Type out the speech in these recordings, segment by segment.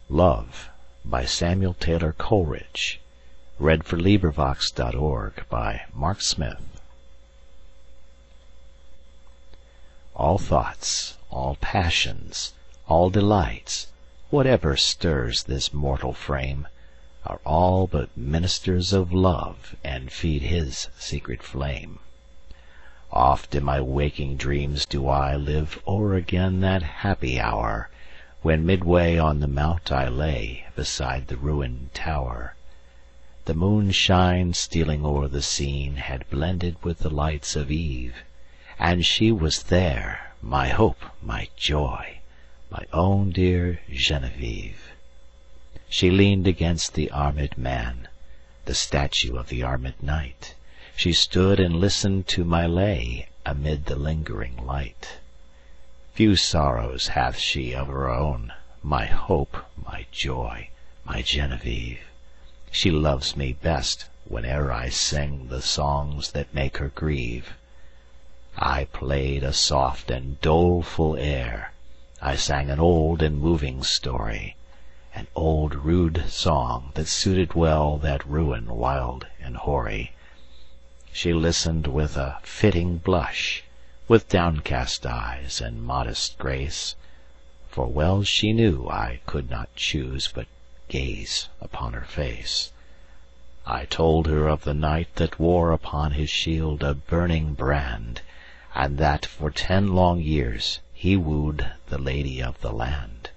Love by Samuel Taylor Coleridge. LibriVox.org by Mark Smith. All thoughts, all passions, all delights, whatever stirs this mortal frame, are all but ministers of love, and feed his secret flame. Oft in my waking dreams do I live o'er again that happy hour, when midway on the mount I lay, beside the ruined tower. The moonshine stealing o'er the scene had blended with the lights of eve, and she was there, my hope, my joy, my own dear Genevieve. She leaned against the armed man, the statue of the armed knight. She stood and listened to my lay amid the lingering light. Few sorrows hath she of her own, my hope, my joy, my Genevieve. She loves me best whene'er I sing the songs that make her grieve. I played a soft and doleful air, I sang an old and moving story, an old rude song that suited well that ruin wild and hoary. She listened with a fitting blush, with downcast eyes and modest grace, for well she knew I could not choose but gaze upon her face. I told her of the knight that wore upon his shield a burning brand, and that for 10 long years he wooed the lady of the land.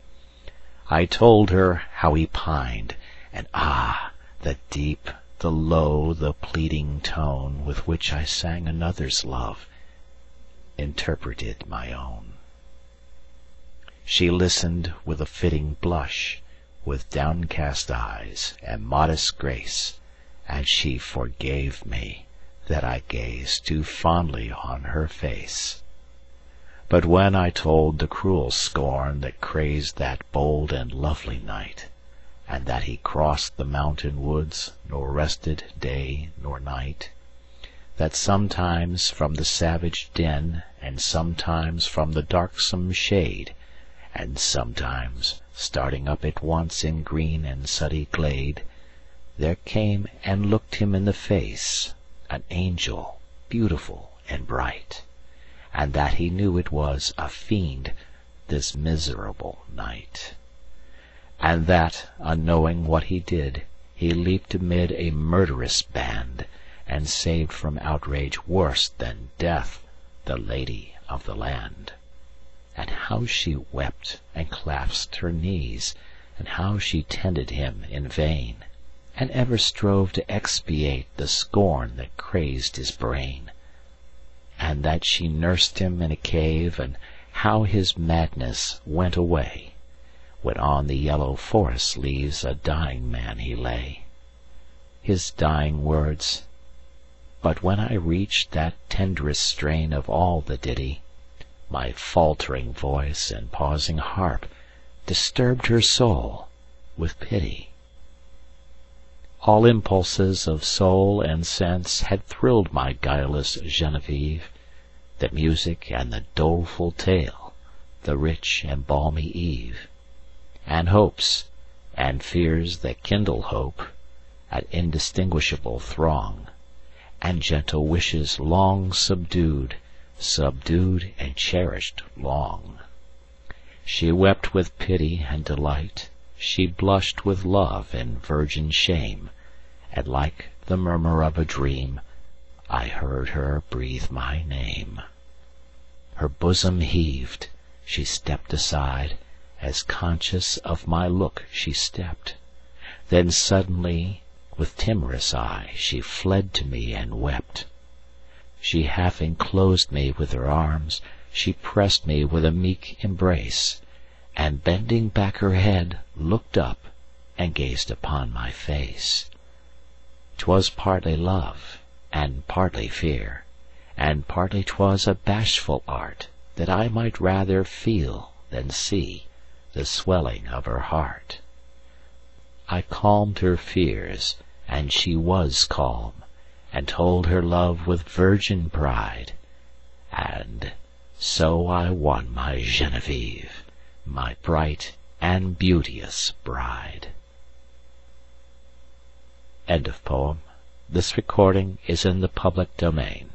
I told her how he pined, and the deep, the low, the pleading tone with which I sang another's love interpreted my own. She listened with a fitting blush, with downcast eyes and modest grace, and she forgave me that I gazed too fondly on her face. But when I told the cruel scorn that crazed that bold and lovely knight, and that he crossed the mountain woods, nor rested day nor night, that sometimes from the savage den, and sometimes from the darksome shade, and sometimes starting up at once in green and suddy glade, there came and looked him in the face an angel beautiful and bright, and that he knew it was a fiend, this miserable night, and that, unknowing what he did, he leaped amid a murderous band, and saved from outrage worse than death the lady of the land. And how she wept and clasped her knees, and how she tended him in vain, and ever strove to expiate the scorn that crazed his brain. And that she nursed him in a cave, and how his madness went away, when on the yellow forest leaves a dying man he lay. His dying words, but when I reached that tenderest strain of all the ditty, my faltering voice and pausing harp disturbed her soul with pity. All impulses of soul and sense had thrilled my guileless Genevieve, the music and the doleful tale, the rich and balmy eve, and hopes and fears that kindle hope, an indistinguishable throng, and gentle wishes long subdued and cherished long. She wept with pity and delight, she blushed with love and virgin shame, and like the murmur of a dream, I heard her breathe my name. Her bosom heaved, she stepped aside, as conscious of my look she stepped. Then suddenly, with timorous eye, she fled to me and wept. She half enclosed me with her arms, she pressed me with a meek embrace, and bending back her head, looked up, and gazed upon my face. 'Twas partly love, and partly fear, and partly 'twas a bashful art, that I might rather feel than see the swelling of her heart. I calmed her fears, and she was calm, and told her love with virgin pride, and so I won my Genevieve, my bright and beauteous bride. This recording is in the public domain.